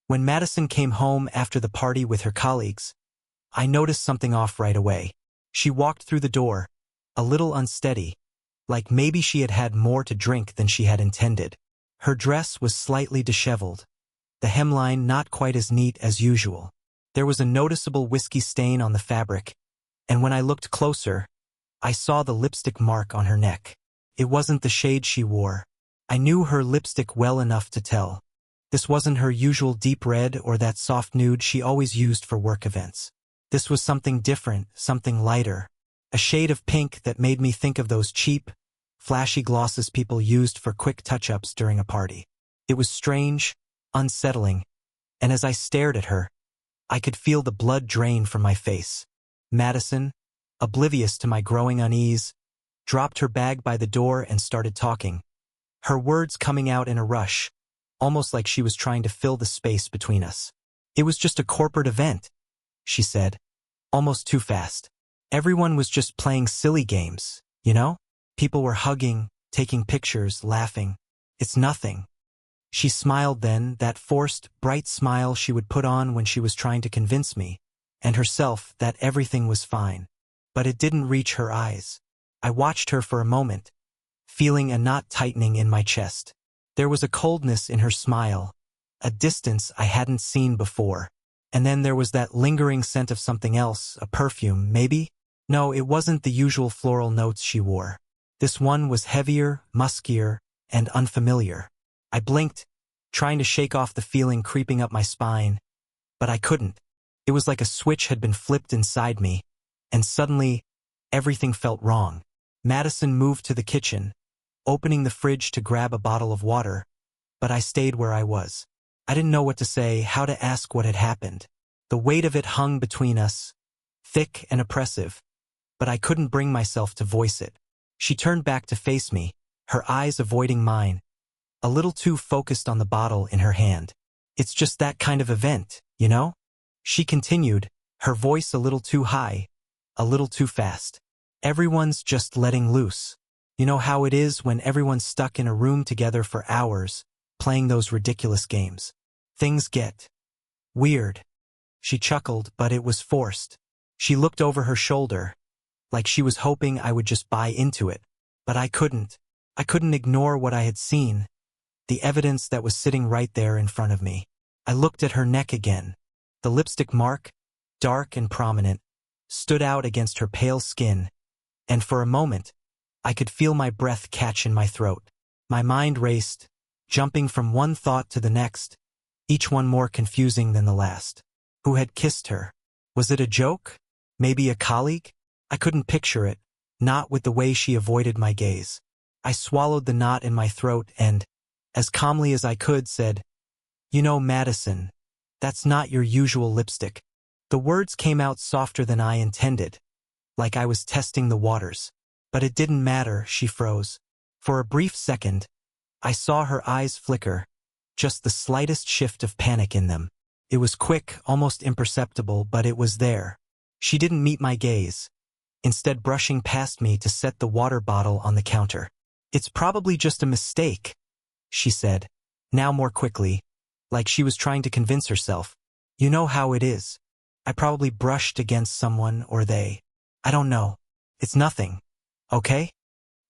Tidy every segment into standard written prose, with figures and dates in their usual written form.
When Madison came home after the party with her colleagues, I noticed something off right away. She walked through the door, a little unsteady, like maybe she had had more to drink than she had intended. Her dress was slightly disheveled, the hemline not quite as neat as usual. There was a noticeable whiskey stain on the fabric, and when I looked closer, I saw the lipstick mark on her neck. It wasn't the shade she wore. I knew her lipstick well enough to tell. This wasn't her usual deep red or that soft nude she always used for work events. This was something different, something lighter. A shade of pink that made me think of those cheap, flashy glosses people used for quick touch-ups during a party. It was strange, unsettling, and as I stared at her, I could feel the blood drain from my face. Madison, oblivious to my growing unease, dropped her bag by the door and started talking, her words coming out in a rush, almost like she was trying to fill the space between us. "It was just a corporate event," she said, almost too fast. "Everyone was just playing silly games, you know? People were hugging, taking pictures, laughing. It's nothing." She smiled then, that forced, bright smile she would put on when she was trying to convince me, and herself, that everything was fine. But it didn't reach her eyes. I watched her for a moment, feeling a knot tightening in my chest. There was a coldness in her smile, a distance I hadn't seen before. And then there was that lingering scent of something else, a perfume, maybe? No, it wasn't the usual floral notes she wore. This one was heavier, muskier, and unfamiliar. I blinked, trying to shake off the feeling creeping up my spine, but I couldn't. It was like a switch had been flipped inside me, and suddenly, everything felt wrong. Madison moved to the kitchen, opening the fridge to grab a bottle of water, but I stayed where I was. I didn't know what to say, how to ask what had happened. The weight of it hung between us, thick and oppressive, but I couldn't bring myself to voice it. She turned back to face me, her eyes avoiding mine, a little too focused on the bottle in her hand. "It's just that kind of event, you know?" She continued, her voice a little too high, a little too fast. "Everyone's just letting loose. You know how it is when everyone's stuck in a room together for hours, playing those ridiculous games. Things get weird." She chuckled, but it was forced. She looked over her shoulder, like she was hoping I would just buy into it. But I couldn't. I couldn't ignore what I had seen, the evidence that was sitting right there in front of me. I looked at her neck again. The lipstick mark, dark and prominent, stood out against her pale skin, and for a moment, I could feel my breath catch in my throat. My mind raced, jumping from one thought to the next, each one more confusing than the last. Who had kissed her? Was it a joke? Maybe a colleague? I couldn't picture it, not with the way she avoided my gaze. I swallowed the knot in my throat and, as calmly as I could, said, "You know, Madison, that's not your usual lipstick." The words came out softer than I intended, like I was testing the waters. But it didn't matter, she froze. For a brief second, I saw her eyes flicker, just the slightest shift of panic in them. It was quick, almost imperceptible, but it was there. She didn't meet my gaze, instead brushing past me to set the water bottle on the counter. "It's probably just a mistake," she said, now more quickly, like she was trying to convince herself. "You know how it is. I probably brushed against someone or they. I don't know. It's nothing. Okay?"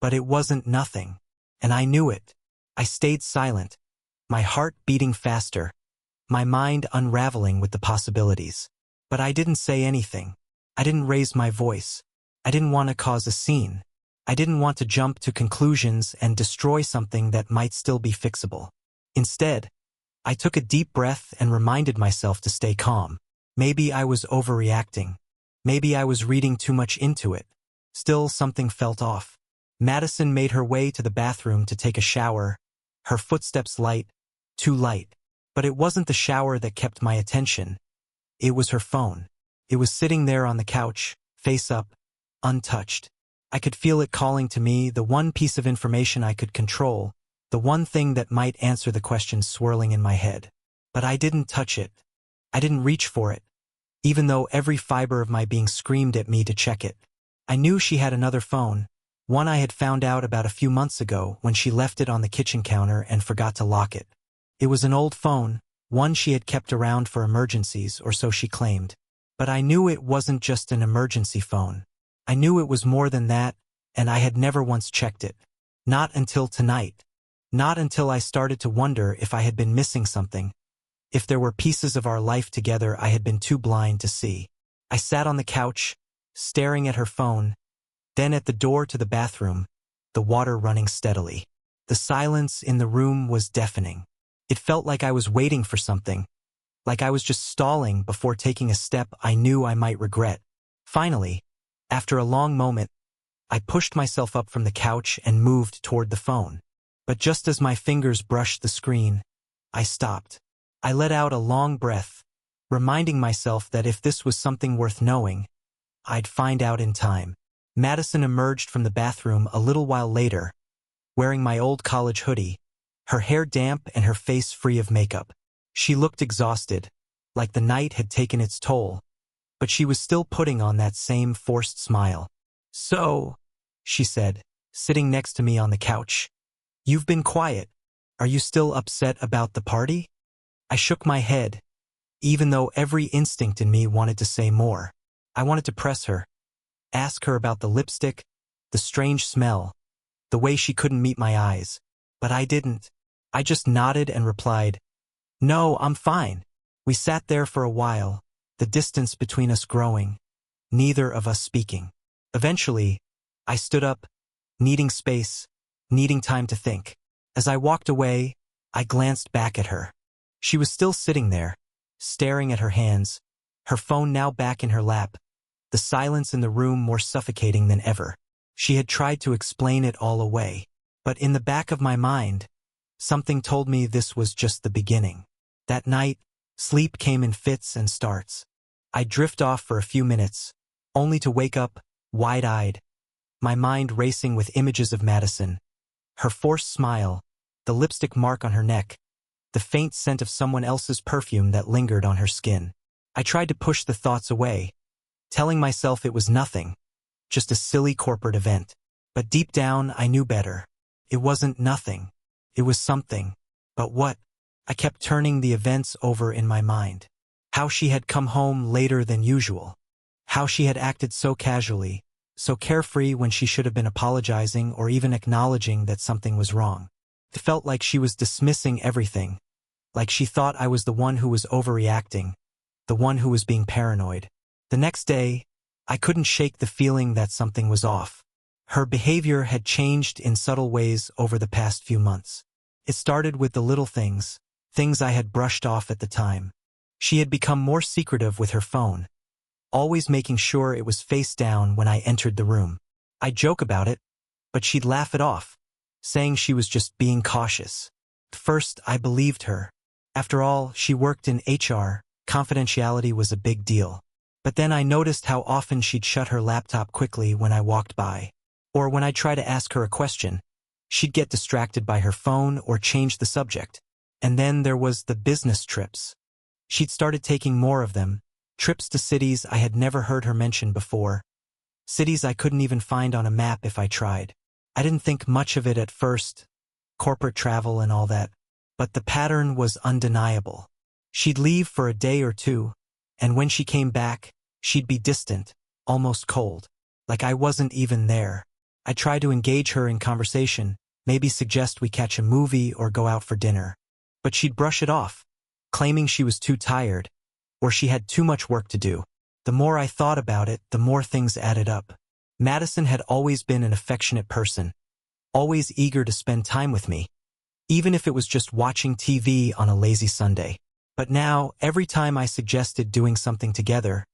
But it wasn't nothing, and I knew it. I stayed silent, my heart beating faster, my mind unraveling with the possibilities. But I didn't say anything. I didn't raise my voice. I didn't want to cause a scene. I didn't want to jump to conclusions and destroy something that might still be fixable. Instead, I took a deep breath and reminded myself to stay calm. Maybe I was overreacting. Maybe I was reading too much into it. Still, something felt off. Madison made her way to the bathroom to take a shower, her footsteps light, too light. But it wasn't the shower that kept my attention. It was her phone. It was sitting there on the couch, face up, untouched. I could feel it calling to me, the one piece of information I could control, the one thing that might answer the questions swirling in my head. But I didn't touch it. I didn't reach for it, even though every fiber of my being screamed at me to check it. I knew she had another phone, one I had found out about a few months ago when she left it on the kitchen counter and forgot to lock it. It was an old phone, one she had kept around for emergencies, or so she claimed. But I knew it wasn't just an emergency phone. I knew it was more than that, and I had never once checked it. Not until tonight. Not until I started to wonder if I had been missing something, if there were pieces of our life together I had been too blind to see. I sat on the couch, staring at her phone, then at the door to the bathroom, the water running steadily. The silence in the room was deafening. It felt like I was waiting for something, like I was just stalling before taking a step I knew I might regret. Finally, after a long moment, I pushed myself up from the couch and moved toward the phone. But just as my fingers brushed the screen, I stopped. I let out a long breath, reminding myself that if this was something worth knowing, I'd find out in time. Madison emerged from the bathroom a little while later, wearing my old college hoodie, her hair damp and her face free of makeup. She looked exhausted, like the night had taken its toll, but she was still putting on that same forced smile. "So," she said, sitting next to me on the couch, "you've been quiet. Are you still upset about the party?" I shook my head, even though every instinct in me wanted to say more. I wanted to press her, ask her about the lipstick, the strange smell, the way she couldn't meet my eyes. But I didn't. I just nodded and replied, "No, I'm fine." We sat there for a while, the distance between us growing, neither of us speaking. Eventually, I stood up, needing space, needing time to think. As I walked away, I glanced back at her. She was still sitting there, staring at her hands, her phone now back in her lap, the silence in the room more suffocating than ever. She had tried to explain it all away, but in the back of my mind, something told me this was just the beginning. That night, sleep came in fits and starts. I'd drift off for a few minutes, only to wake up, wide-eyed, my mind racing with images of Madison, her forced smile, the lipstick mark on her neck, the faint scent of someone else's perfume that lingered on her skin. I tried to push the thoughts away, telling myself it was nothing, just a silly corporate event. But deep down, I knew better. It wasn't nothing. It was something. But what? I kept turning the events over in my mind. How she had come home later than usual. How she had acted so casually, so carefree when she should have been apologizing or even acknowledging that something was wrong. It felt like she was dismissing everything, like she thought I was the one who was overreacting, the one who was being paranoid. The next day, I couldn't shake the feeling that something was off. Her behavior had changed in subtle ways over the past few months. It started with the little things, things I had brushed off at the time. She had become more secretive with her phone, always making sure it was face down when I entered the room. I'd joke about it, but she'd laugh it off, saying she was just being cautious. At first, I believed her. After all, she worked in HR, confidentiality was a big deal. But then I noticed how often she'd shut her laptop quickly when I walked by. Or when I'd try to ask her a question, she'd get distracted by her phone or change the subject. And then there was the business trips. She'd started taking more of them, trips to cities I had never heard her mention before, cities I couldn't even find on a map if I tried. I didn't think much of it at first, corporate travel and all that, but the pattern was undeniable. She'd leave for a day or two, and when she came back, she'd be distant, almost cold, like I wasn't even there. I tried to engage her in conversation, maybe suggest we catch a movie or go out for dinner. But she'd brush it off, claiming she was too tired, or she had too much work to do. The more I thought about it, the more things added up. Madison had always been an affectionate person, always eager to spend time with me, even if it was just watching TV on a lazy Sunday. But now, every time I suggested doing something together,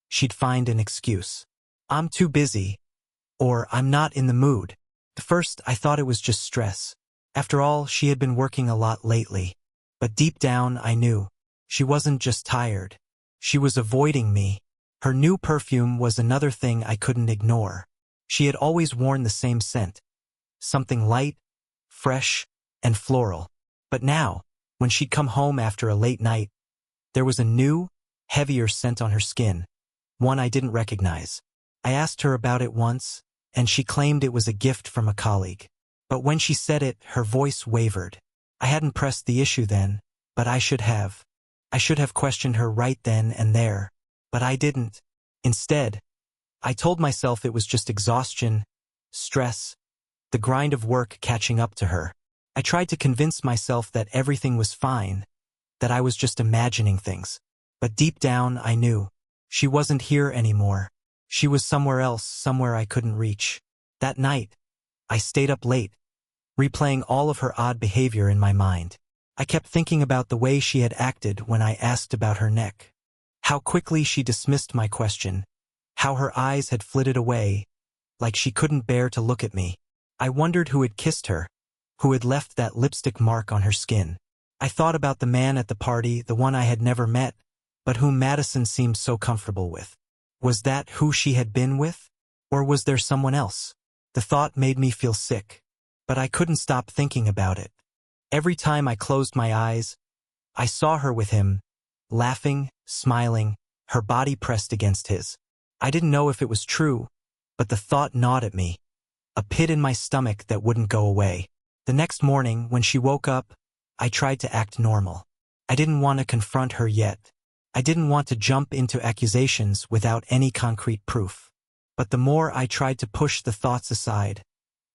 she'd find an excuse. "I'm too busy," or "I'm not in the mood." At first, I thought it was just stress. After all, she had been working a lot lately. But deep down, I knew. She wasn't just tired. She was avoiding me. Her new perfume was another thing I couldn't ignore. She had always worn the same scent. Something light, fresh, and floral. But now, when she'd come home after a late night, there was a new, heavier scent on her skin, one I didn't recognize. I asked her about it once, and she claimed it was a gift from a colleague. But when she said it, her voice wavered. I hadn't pressed the issue then, but I should have. I should have questioned her right then and there, but I didn't. Instead, I told myself it was just exhaustion, stress, the grind of work catching up to her. I tried to convince myself that everything was fine, that I was just imagining things. But deep down, I knew. She wasn't here anymore. She was somewhere else, somewhere I couldn't reach. That night, I stayed up late, replaying all of her odd behavior in my mind. I kept thinking about the way she had acted when I asked about her neck. How quickly she dismissed my question. How her eyes had flitted away, like she couldn't bear to look at me. I wondered who had kissed her, who had left that lipstick mark on her skin. I thought about the man at the party, the one I had never met, but whom Madison seemed so comfortable with. Was that who she had been with? Or was there someone else? The thought made me feel sick, but I couldn't stop thinking about it. Every time I closed my eyes, I saw her with him, laughing, smiling, her body pressed against his. I didn't know if it was true, but the thought gnawed at me, a pit in my stomach that wouldn't go away. The next morning, when she woke up, I tried to act normal. I didn't want to confront her yet. I didn't want to jump into accusations without any concrete proof. But the more I tried to push the thoughts aside,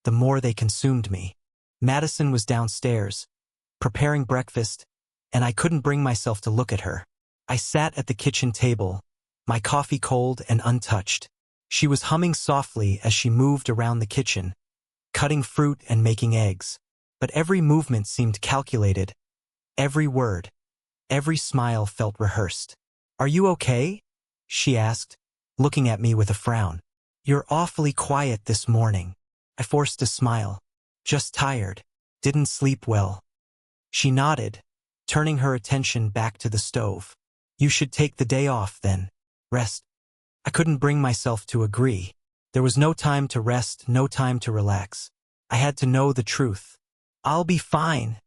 the more they consumed me. Madison was downstairs, preparing breakfast, and I couldn't bring myself to look at her. I sat at the kitchen table, my coffee cold and untouched. She was humming softly as she moved around the kitchen, cutting fruit and making eggs. But every movement seemed calculated. Every word, every smile felt rehearsed. "Are you okay?" she asked, looking at me with a frown. "You're awfully quiet this morning." I forced a smile. "Just tired. Didn't sleep well." She nodded, turning her attention back to the stove. "You should take the day off then. Rest." I couldn't bring myself to agree. There was no time to rest, no time to relax. I had to know the truth. "I'll be fine,"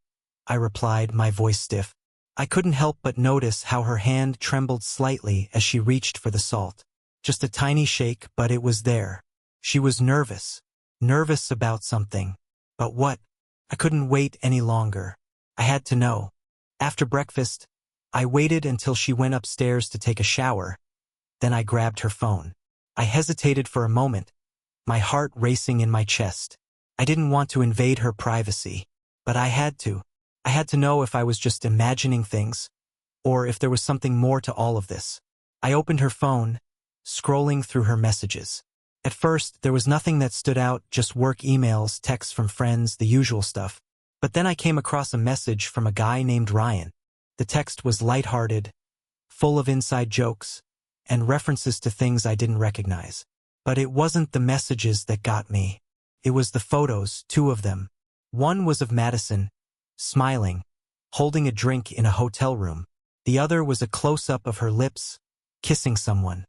I replied, my voice stiff. I couldn't help but notice how her hand trembled slightly as she reached for the salt. Just a tiny shake, but it was there. She was nervous. Nervous about something. But what? I couldn't wait any longer. I had to know. After breakfast, I waited until she went upstairs to take a shower. Then I grabbed her phone. I hesitated for a moment, my heart racing in my chest. I didn't want to invade her privacy, but I had to. I had to know if I was just imagining things, or if there was something more to all of this. I opened her phone, scrolling through her messages. At first, there was nothing that stood out, just work emails, texts from friends, the usual stuff. But then I came across a message from a guy named Ryan. The text was lighthearted, full of inside jokes, and references to things I didn't recognize. But it wasn't the messages that got me. It was the photos, 2 of them. One was of Madison, smiling, holding a drink in a hotel room. The other was a close-up of her lips, kissing someone.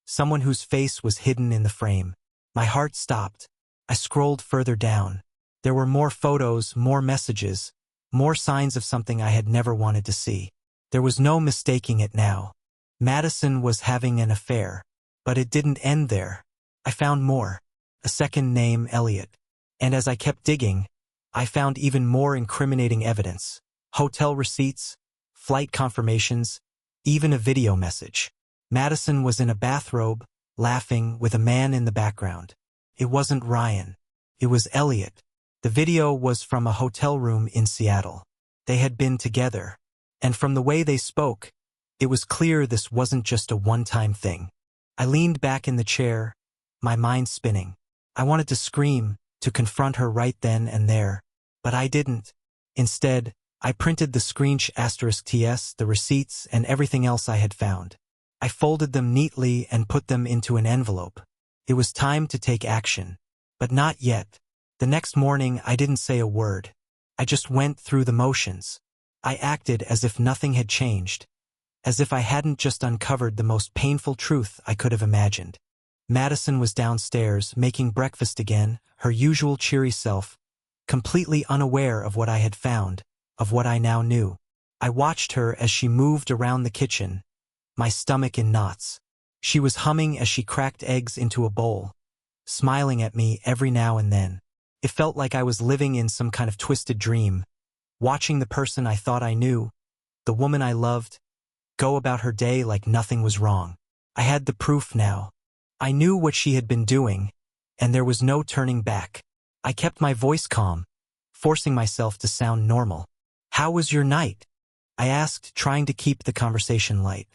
Someone whose face was hidden in the frame. My heart stopped. I scrolled further down. There were more photos, more messages, more signs of something I had never wanted to see. There was no mistaking it now. Madison was having an affair. But it didn't end there. I found more. A second name, Elliot. And as I kept digging, I found even more incriminating evidence. Hotel receipts, flight confirmations, even a video message. Madison was in a bathrobe, laughing, with a man in the background. It wasn't Ryan. It was Elliot. The video was from a hotel room in Seattle. They had been together. And from the way they spoke, it was clear this wasn't just a one-time thing. I leaned back in the chair, my mind spinning. I wanted to scream, to confront her right then and there, but I didn't. Instead, I printed the *TS, the receipts, and everything else I had found. I folded them neatly and put them into an envelope. It was time to take action. But not yet. The next morning, I didn't say a word. I just went through the motions. I acted as if nothing had changed, as if I hadn't just uncovered the most painful truth I could have imagined. Madison was downstairs, making breakfast again, her usual cheery self, completely unaware of what I had found, of what I now knew. I watched her as she moved around the kitchen, my stomach in knots. She was humming as she cracked eggs into a bowl, smiling at me every now and then. It felt like I was living in some kind of twisted dream, watching the person I thought I knew, the woman I loved, go about her day like nothing was wrong. I had the proof now. I knew what she had been doing, and there was no turning back. I kept my voice calm, forcing myself to sound normal. "How was your night?" I asked, trying to keep the conversation light.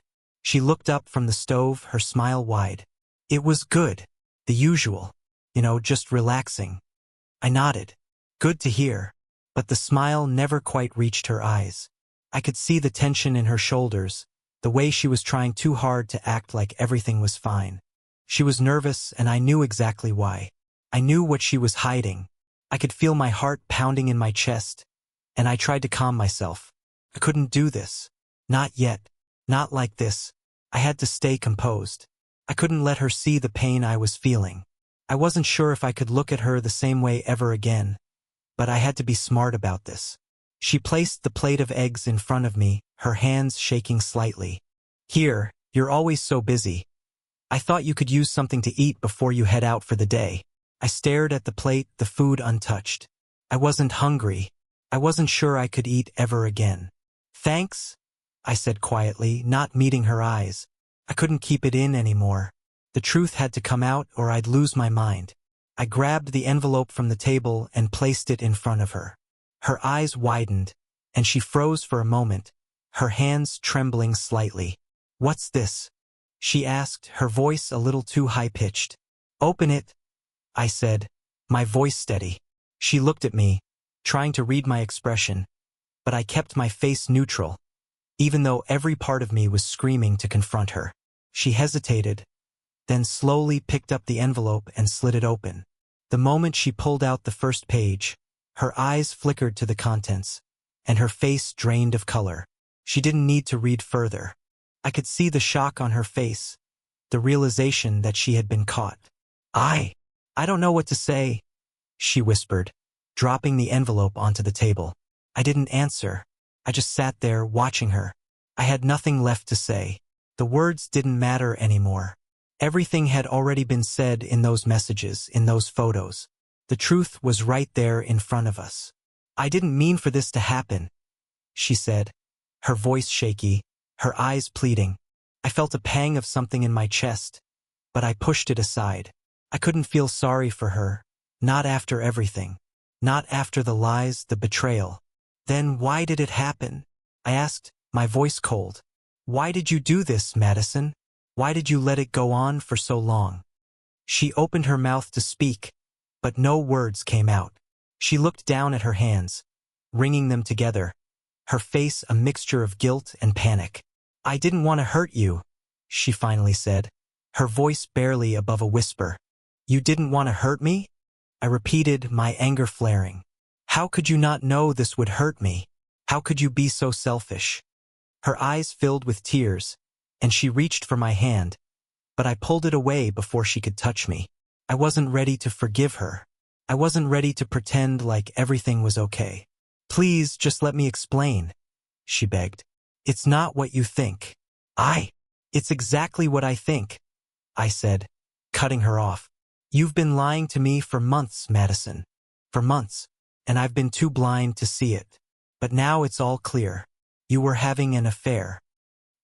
She looked up from the stove, her smile wide. "It was good. The usual. Just relaxing." I nodded. Good to hear. But the smile never quite reached her eyes. I could see the tension in her shoulders, the way she was trying too hard to act like everything was fine. She was nervous, and I knew exactly why. I knew what she was hiding. I could feel my heart pounding in my chest, and I tried to calm myself. I couldn't do this. Not yet. Not like this. I had to stay composed. I couldn't let her see the pain I was feeling. I wasn't sure if I could look at her the same way ever again, but I had to be smart about this. She placed the plate of eggs in front of me, her hands shaking slightly. "Here, you're always so busy. I thought you could use something to eat before you head out for the day." I stared at the plate, the food untouched. I wasn't hungry. I wasn't sure I could eat ever again. "Thanks," I said quietly, not meeting her eyes. I couldn't keep it in anymore. The truth had to come out or I'd lose my mind. I grabbed the envelope from the table and placed it in front of her. Her eyes widened, and she froze for a moment, her hands trembling slightly. "What's this?" she asked, her voice a little too high-pitched. "Open it," I said, my voice steady. She looked at me, trying to read my expression, but I kept my face neutral, even though every part of me was screaming to confront her. She hesitated, then slowly picked up the envelope and slid it open. The moment she pulled out the first page, her eyes flickered to the contents, and her face drained of color. She didn't need to read further. I could see the shock on her face, the realization that she had been caught. I don't know what to say," she whispered, dropping the envelope onto the table. I didn't answer. I just sat there watching her. I had nothing left to say. The words didn't matter anymore. Everything had already been said in those messages, in those photos. The truth was right there in front of us. "I didn't mean for this to happen," she said, her voice shaky, her eyes pleading. I felt a pang of something in my chest, but I pushed it aside. I couldn't feel sorry for her, not after everything, not after the lies, the betrayal. "Then why did it happen?" I asked, my voice cold. "Why did you do this, Madison? Why did you let it go on for so long?" She opened her mouth to speak, but no words came out. She looked down at her hands, wringing them together, her face a mixture of guilt and panic. "I didn't want to hurt you," she finally said, her voice barely above a whisper. "You didn't want to hurt me?" I repeated, my anger flaring. "How could you not know this would hurt me? How could you be so selfish?" Her eyes filled with tears, and she reached for my hand, but I pulled it away before she could touch me. I wasn't ready to forgive her. I wasn't ready to pretend like everything was okay. "Please, just let me explain," she begged. "It's not what you think." It's exactly what I think," I said, cutting her off. "You've been lying to me for months, Madison. For months, and I've been too blind to see it. But now it's all clear. You were having an affair."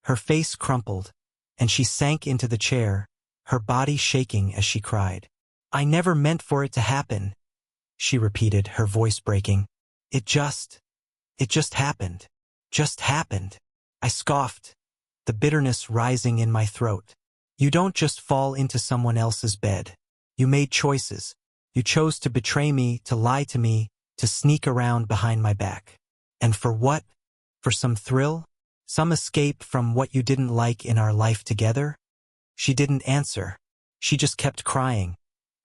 Her face crumpled, and she sank into the chair, her body shaking as she cried. "I never meant for it to happen," she repeated, her voice breaking. It just happened. Just happened." I scoffed, the bitterness rising in my throat. "You don't just fall into someone else's bed. You made choices. You chose to betray me, to lie to me, to sneak around behind my back. And for what? For some thrill? Some escape from what you didn't like in our life together?" She didn't answer. She just kept crying,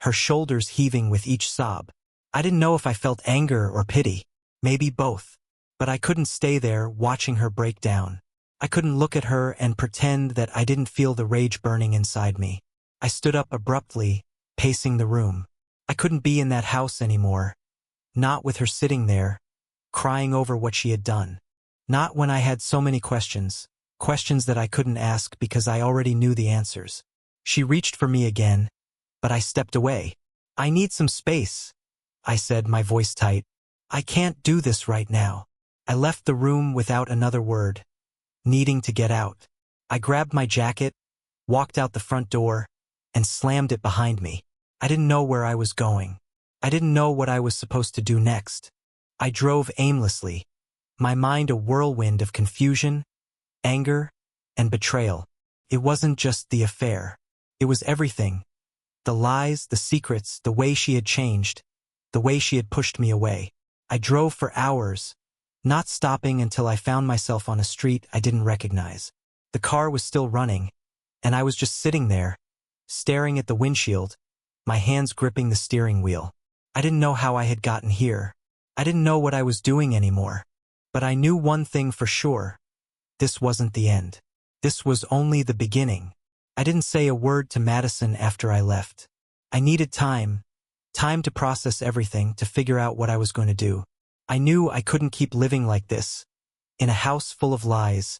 her shoulders heaving with each sob. I didn't know if I felt anger or pity, maybe both. But I couldn't stay there watching her break down. I couldn't look at her and pretend that I didn't feel the rage burning inside me. I stood up abruptly, pacing the room. I couldn't be in that house anymore. Not with her sitting there, crying over what she had done. Not when I had so many questions, questions that I couldn't ask because I already knew the answers. She reached for me again, but I stepped away. "I need some space," I said, my voice tight. "I can't do this right now." I left the room without another word, needing to get out. I grabbed my jacket, walked out the front door, and slammed it behind me. I didn't know where I was going. I didn't know what I was supposed to do next. I drove aimlessly, my mind a whirlwind of confusion, anger, and betrayal. It wasn't just the affair. It was everything. The lies, the secrets, the way she had changed, the way she had pushed me away. I drove for hours, not stopping until I found myself on a street I didn't recognize. The car was still running, and I was just sitting there, staring at the windshield, my hands gripping the steering wheel. I didn't know how I had gotten here. I didn't know what I was doing anymore. But I knew one thing for sure. This wasn't the end. This was only the beginning. I didn't say a word to Madison after I left. I needed time to process everything, to figure out what I was going to do. I knew I couldn't keep living like this, in a house full of lies,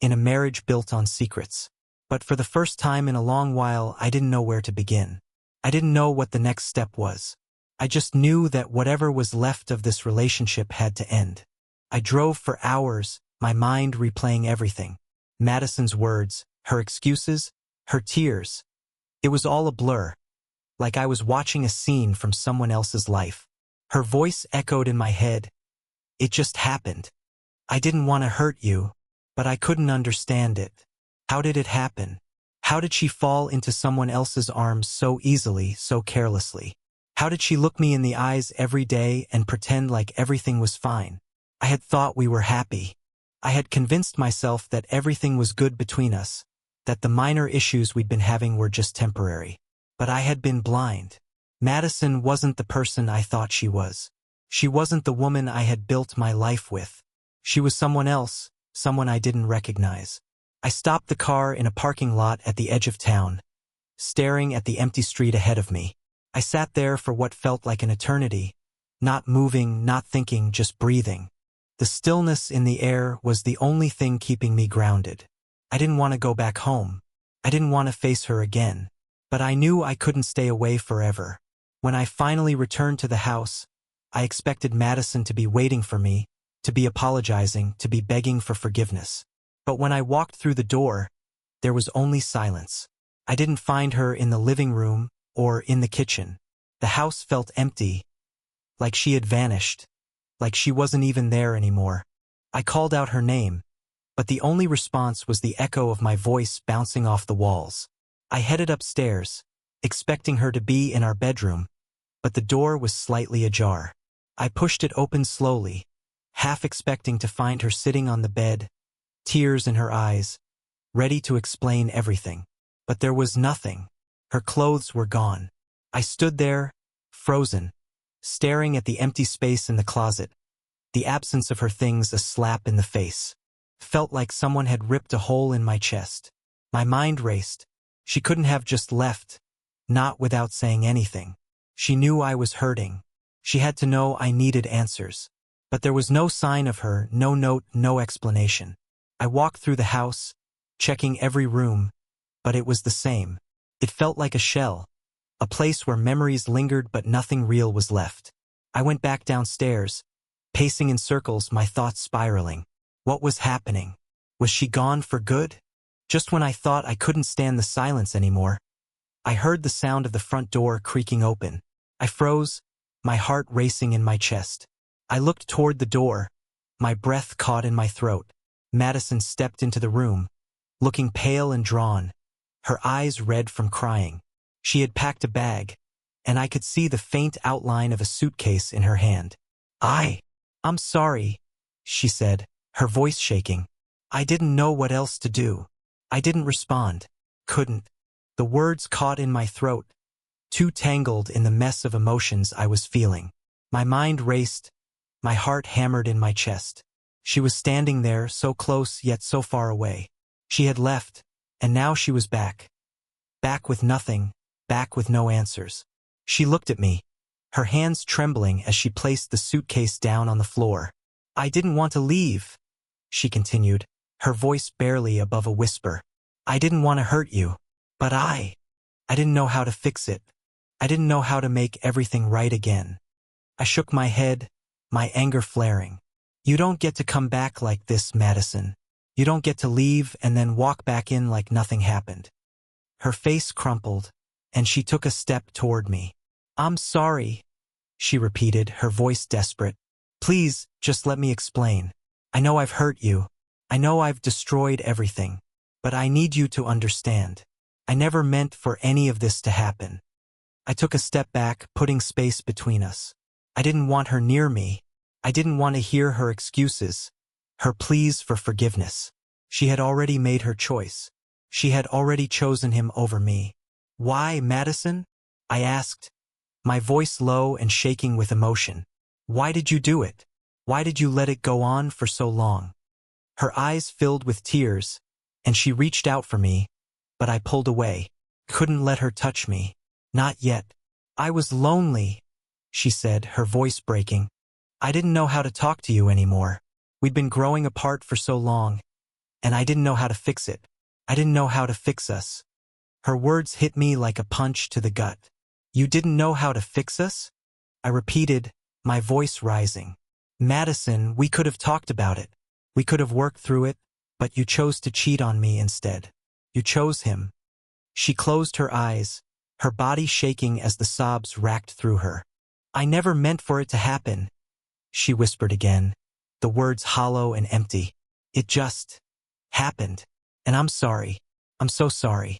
in a marriage built on secrets. But for the first time in a long while, I didn't know where to begin. I didn't know what the next step was. I just knew that whatever was left of this relationship had to end. I drove for hours, my mind replaying everything. Madison's words, her excuses, her tears. It was all a blur, like I was watching a scene from someone else's life. Her voice echoed in my head. It just happened. I didn't want to hurt you, but I couldn't understand it. How did it happen? How did she fall into someone else's arms so easily, so carelessly? How did she look me in the eyes every day and pretend like everything was fine? I had thought we were happy. I had convinced myself that everything was good between us, that the minor issues we'd been having were just temporary. But I had been blind. Madison wasn't the person I thought she was. She wasn't the woman I had built my life with. She was someone else, someone I didn't recognize. I stopped the car in a parking lot at the edge of town, staring at the empty street ahead of me. I sat there for what felt like an eternity, not moving, not thinking, just breathing. The stillness in the air was the only thing keeping me grounded. I didn't want to go back home. I didn't want to face her again. But I knew I couldn't stay away forever. When I finally returned to the house, I expected Madison to be waiting for me, to be apologizing, to be begging for forgiveness. But when I walked through the door, there was only silence. I didn't find her in the living room or in the kitchen. The house felt empty, like she had vanished, like she wasn't even there anymore. I called out her name, but the only response was the echo of my voice bouncing off the walls. I headed upstairs, expecting her to be in our bedroom, but the door was slightly ajar. I pushed it open slowly, half expecting to find her sitting on the bed, tears in her eyes, ready to explain everything. But there was nothing. Her clothes were gone. I stood there, frozen, staring at the empty space in the closet, the absence of her things a slap in the face. Felt like someone had ripped a hole in my chest. My mind raced. She couldn't have just left, not without saying anything. She knew I was hurting. She had to know I needed answers. But there was no sign of her, no note, no explanation. I walked through the house, checking every room, but it was the same. It felt like a shell, a place where memories lingered but nothing real was left. I went back downstairs, pacing in circles, my thoughts spiraling. What was happening? Was she gone for good? Just when I thought I couldn't stand the silence anymore, I heard the sound of the front door creaking open. I froze, my heart racing in my chest. I looked toward the door, my breath caught in my throat. Madison stepped into the room, looking pale and drawn, her eyes red from crying. She had packed a bag, and I could see the faint outline of a suitcase in her hand. I'm sorry, she said, her voice shaking. I didn't know what else to do. I didn't respond. Couldn't. The words caught in my throat, too tangled in the mess of emotions I was feeling. My mind raced, my heart hammered in my chest. She was standing there, so close yet so far away. She had left, and now she was back. Back with nothing, back with no answers. She looked at me, her hands trembling as she placed the suitcase down on the floor. I didn't want to leave, she continued, her voice barely above a whisper. I didn't want to hurt you, but I didn't know how to fix it. I didn't know how to make everything right again. I shook my head, my anger flaring. You don't get to come back like this, Madison. You don't get to leave and then walk back in like nothing happened. Her face crumpled, and she took a step toward me. I'm sorry, she repeated, her voice desperate. Please, just let me explain. I know I've hurt you. I know I've destroyed everything. But I need you to understand. I never meant for any of this to happen. I took a step back, putting space between us. I didn't want her near me. I didn't want to hear her excuses, her pleas for forgiveness. She had already made her choice. She had already chosen him over me. Why, Madison? I asked, my voice low and shaking with emotion. Why did you do it? Why did you let it go on for so long? Her eyes filled with tears, and she reached out for me, but I pulled away. Couldn't let her touch me. Not yet. I was lonely, she said, her voice breaking. I didn't know how to talk to you anymore. We'd been growing apart for so long, and I didn't know how to fix it. I didn't know how to fix us. Her words hit me like a punch to the gut. You didn't know how to fix us? I repeated, my voice rising. Madison, we could have talked about it. We could have worked through it, but you chose to cheat on me instead. You chose him. She closed her eyes, her body shaking as the sobs racked through her. I never meant for it to happen, she whispered again, the words hollow and empty. It just happened. And I'm sorry. I'm so sorry.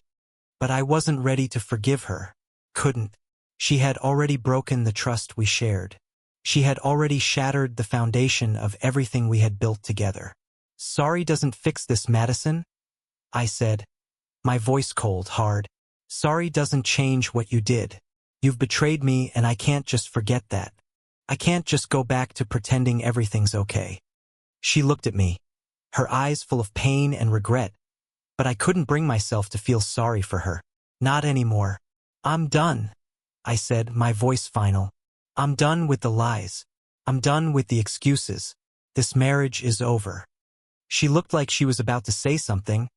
But I wasn't ready to forgive her. Couldn't. She had already broken the trust we shared. She had already shattered the foundation of everything we had built together. Sorry doesn't fix this, Madison, I said, my voice cold, hard. Sorry doesn't change what you did. You've betrayed me, and I can't just forget that. I can't just go back to pretending everything's okay. She looked at me, her eyes full of pain and regret, but I couldn't bring myself to feel sorry for her. Not anymore. I'm done, I said, my voice final. I'm done with the lies. I'm done with the excuses. This marriage is over. She looked like she was about to say something,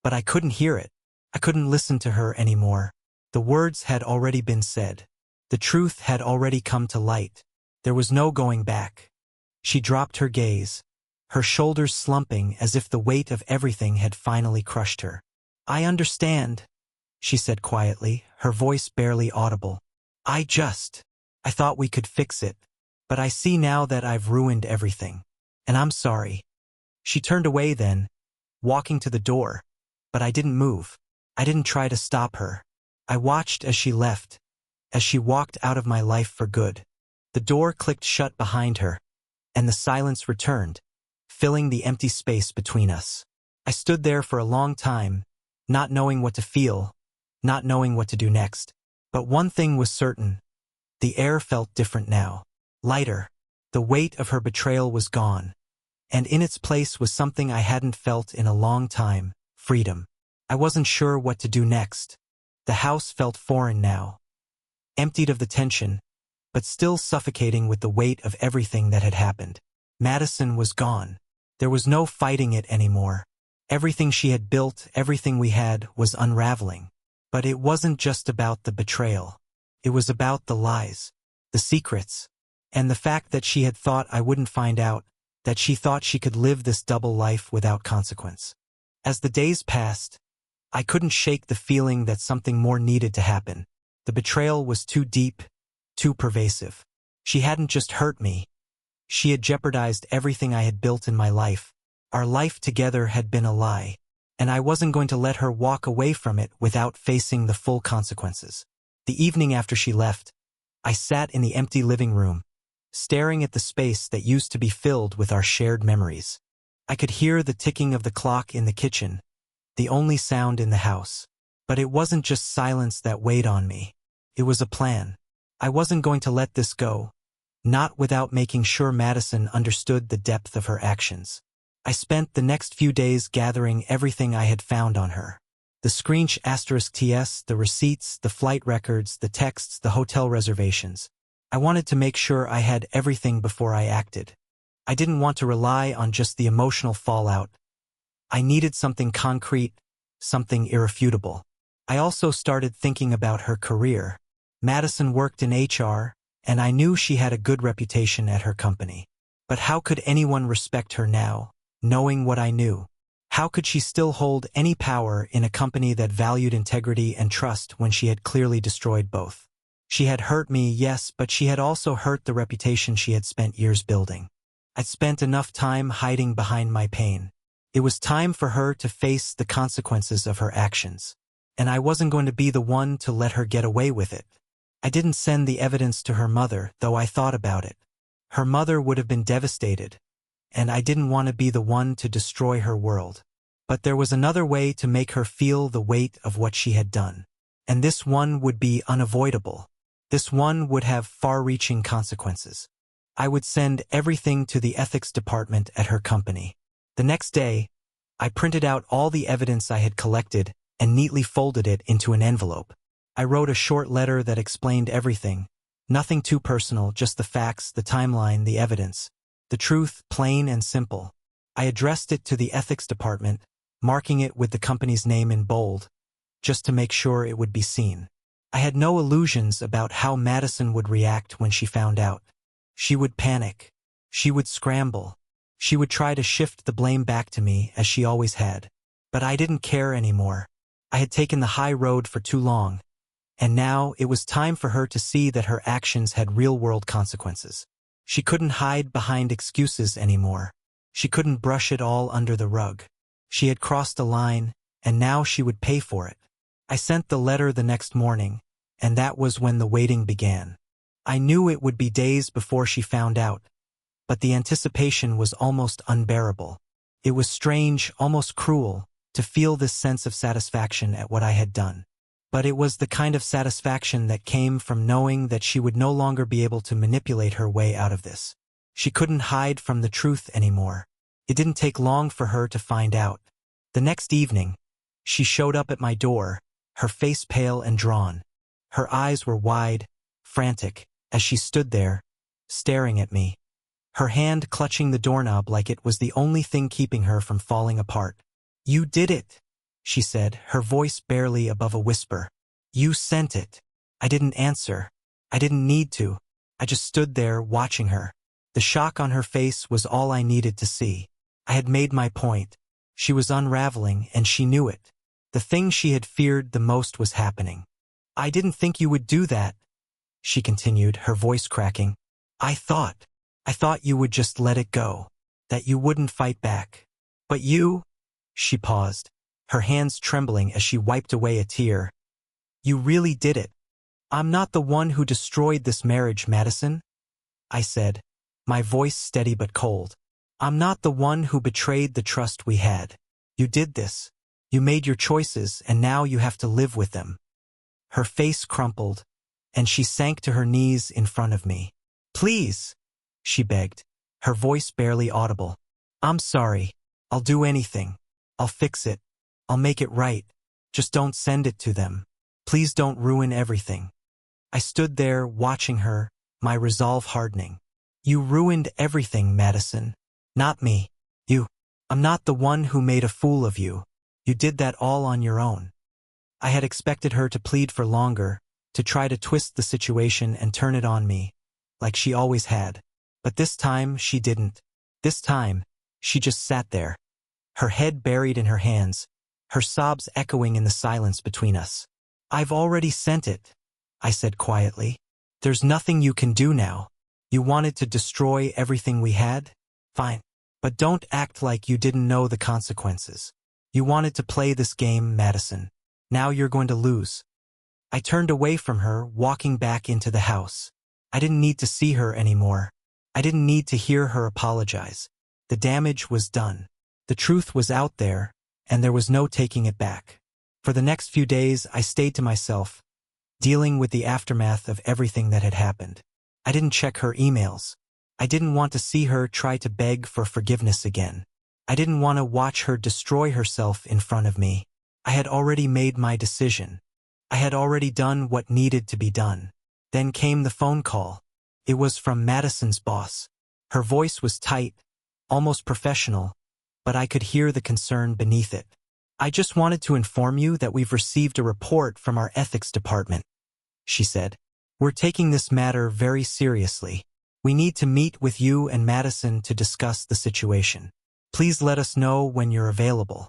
but I couldn't hear it. I couldn't listen to her anymore. The words had already been said. The truth had already come to light. There was no going back. She dropped her gaze, her shoulders slumping as if the weight of everything had finally crushed her. I understand, she said quietly, her voice barely audible. I thought we could fix it, but I see now that I've ruined everything. And I'm sorry. She turned away then, walking to the door, but I didn't move. I didn't try to stop her. I watched as she left, as she walked out of my life for good. The door clicked shut behind her, and the silence returned, filling the empty space between us. I stood there for a long time, not knowing what to feel, not knowing what to do next. But one thing was certain. The air felt different now. Lighter. The weight of her betrayal was gone. And in its place was something I hadn't felt in a long time, freedom. I wasn't sure what to do next. The house felt foreign now. Emptied of the tension, but still suffocating with the weight of everything that had happened. Madison was gone. There was no fighting it anymore. Everything she had built, everything we had, was unraveling. But it wasn't just about the betrayal. It was about the lies, the secrets, and the fact that she had thought I wouldn't find out, that she thought she could live this double life without consequence. As the days passed, I couldn't shake the feeling that something more needed to happen. The betrayal was too deep, too pervasive. She hadn't just hurt me. She had jeopardized everything I had built in my life. Our life together had been a lie, and I wasn't going to let her walk away from it without facing the full consequences. The evening after she left, I sat in the empty living room, staring at the space that used to be filled with our shared memories. I could hear the ticking of the clock in the kitchen, the only sound in the house. But it wasn't just silence that weighed on me. It was a plan. I wasn't going to let this go, not without making sure Madison understood the depth of her actions. I spent the next few days gathering everything I had found on her. The screensh *TS, the receipts, the flight records, the texts, the hotel reservations. I wanted to make sure I had everything before I acted. I didn't want to rely on just the emotional fallout. I needed something concrete, something irrefutable. I also started thinking about her career. Madison worked in HR, and I knew she had a good reputation at her company. But how could anyone respect her now, knowing what I knew? How could she still hold any power in a company that valued integrity and trust when she had clearly destroyed both? She had hurt me, yes, but she had also hurt the reputation she had spent years building. I'd spent enough time hiding behind my pain. It was time for her to face the consequences of her actions. And I wasn't going to be the one to let her get away with it. I didn't send the evidence to her mother, though I thought about it. Her mother would have been devastated, and I didn't want to be the one to destroy her world. But there was another way to make her feel the weight of what she had done. And this one would be unavoidable. This one would have far-reaching consequences. I would send everything to the ethics department at her company. The next day, I printed out all the evidence I had collected and neatly folded it into an envelope. I wrote a short letter that explained everything. Nothing too personal, just the facts, the timeline, the evidence. The truth, plain and simple. I addressed it to the ethics department, marking it with the company's name in bold, just to make sure it would be seen. I had no illusions about how Madison would react when she found out. She would panic. She would scramble. She would try to shift the blame back to me, as she always had. But I didn't care anymore. I had taken the high road for too long. And now it was time for her to see that her actions had real-world consequences. She couldn't hide behind excuses anymore. She couldn't brush it all under the rug. She had crossed a line, and now she would pay for it. I sent the letter the next morning, and that was when the waiting began. I knew it would be days before she found out, but the anticipation was almost unbearable. It was strange, almost cruel, to feel this sense of satisfaction at what I had done. But it was the kind of satisfaction that came from knowing that she would no longer be able to manipulate her way out of this. She couldn't hide from the truth anymore. It didn't take long for her to find out. The next evening, she showed up at my door, her face pale and drawn. Her eyes were wide, frantic, as she stood there, staring at me, her hand clutching the doorknob like it was the only thing keeping her from falling apart. "You did it," she said, her voice barely above a whisper. "You sent it." I didn't answer. I didn't need to. I just stood there watching her. The shock on her face was all I needed to see. I had made my point. She was unraveling, and she knew it. The thing she had feared the most was happening. "I didn't think you would do that," she continued, her voice cracking. I thought you would just let it go, that you wouldn't fight back. But you," she paused, her hands trembling as she wiped away a tear. "You really did it. I'm not the one who destroyed this marriage, Madison," I said, my voice steady but cold. "I'm not the one who betrayed the trust we had. You did this. You made your choices, and now you have to live with them." Her face crumpled, and she sank to her knees in front of me. "Please," she begged, her voice barely audible. "I'm sorry. I'll do anything. I'll fix it. I'll make it right. Just don't send it to them. Please don't ruin everything." I stood there watching her, my resolve hardening. "You ruined everything, Madison. Not me. You. I'm not the one who made a fool of you. You did that all on your own." I had expected her to plead for longer, to try to twist the situation and turn it on me, like she always had. But this time she didn't. This time, she just sat there, her head buried in her hands, her sobs echoing in the silence between us. "I've already sent it," I said quietly. "There's nothing you can do now. You wanted to destroy everything we had? Fine. But don't act like you didn't know the consequences. You wanted to play this game, Madison. Now you're going to lose." I turned away from her, walking back into the house. I didn't need to see her anymore. I didn't need to hear her apologize. The damage was done. The truth was out there, and there was no taking it back. For the next few days, I stayed to myself, dealing with the aftermath of everything that had happened. I didn't check her emails. I didn't want to see her try to beg for forgiveness again. I didn't want to watch her destroy herself in front of me. I had already made my decision. I had already done what needed to be done. Then came the phone call. It was from Madison's boss. Her voice was tight, almost professional, but I could hear the concern beneath it. "I just wanted to inform you that we've received a report from our ethics department," she said. "We're taking this matter very seriously. We need to meet with you and Madison to discuss the situation. Please let us know when you're available.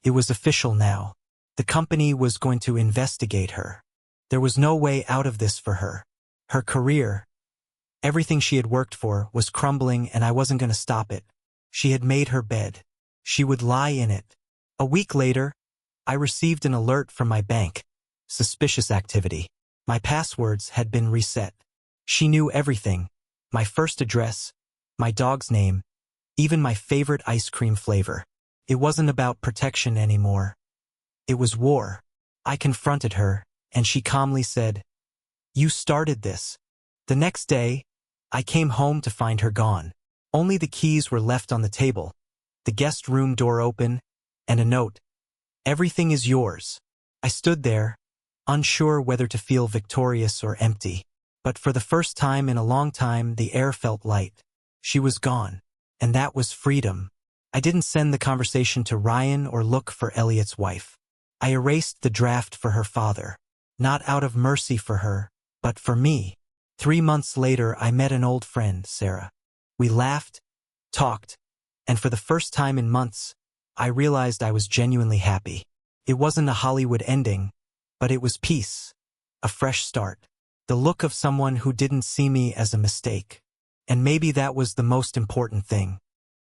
It was official now. The company was going to investigate her. There was no way out of this for her. Her career, everything she had worked for, was crumbling, and I wasn't going to stop it. She had made her bed. She would lie in it. A week later, I received an alert from my bank. Suspicious activity. My passwords had been reset. She knew everything. My first address, my dog's name, even my favorite ice cream flavor. It wasn't about protection anymore. It was war. I confronted her, and she calmly said, "You started this." The next day, I came home to find her gone. Only the keys were left on the table, the guest room door open, and a note. "Everything is yours." I stood there, unsure whether to feel victorious or empty. But for the first time in a long time, the air felt light. She was gone. And that was freedom. I didn't send the conversation to Ryan or look for Elliot's wife. I erased the draft for her father. Not out of mercy for her, but for me. 3 months later, I met an old friend, Sarah. We laughed, talked, and for the first time in months, I realized I was genuinely happy. It wasn't a Hollywood ending, but it was peace, a fresh start, the look of someone who didn't see me as a mistake. And maybe that was the most important thing.